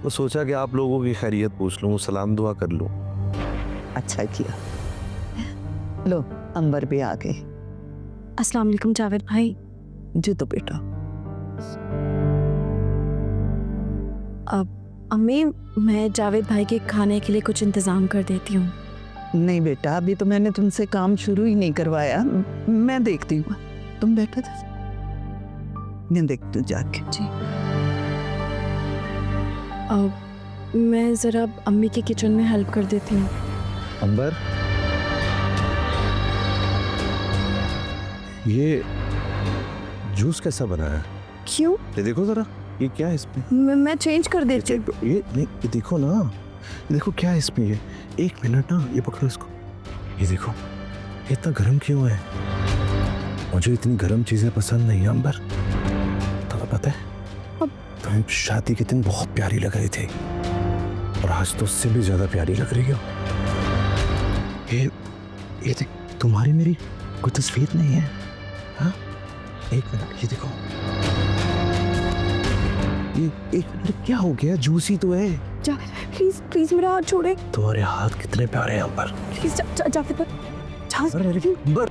तो सोचा कि आप लोगों की खैरियत पूछ लूँ, सलाम दुआ कर लूँ। अच्छा किया। लो अंबर भी आ गए। अस्सलाम वालेकुम जावेद भाई। जी तो बेटा। अम्मी, मैं जावेद भाई के खाने के लिए कुछ इंतज़ाम कर देती हूँ। नहीं बेटा, अभी तो मैंने तुमसे काम शुरू ही नहीं करवाया। मैं देखती हूँ, तुम बैठो। मैं देखती हूँ जाके। जी। मैं ज़रा अम्मी के किचन में हेल्प कर देती हूँ। अंबर, ये जूस कैसा बना है? क्यों? ये देखो जरा, ये क्या है इसमें? मैं चेंज कर देती हूँ। ये नहीं, ये देखो ना, ये देखो क्या है इसमें। ये एक मिनट ना, ये पकड़ो इसको। ये देखो, ये इतना गर्म क्यों है? मुझे इतनी गर्म चीजें पसंद नहीं है अंबर। तुम्हें पता है, तुम शादी के दिन बहुत प्यारी लग रही थी और आज तो उससे भी ज्यादा प्यारी लग रही हो। ये देख, तुम्हारी मेरी कोई तस्वीर नहीं है? हाँ, एक मिनट, ये देखो। ये एक मिनट, क्या हो गया? जूसी तो है। प्लीज प्लीज मेरा हाथ छोड़े। तुम्हारे हाथ कितने प्यारे हैं अंबर। प्लीज जावेद भाई। अरे अंबर।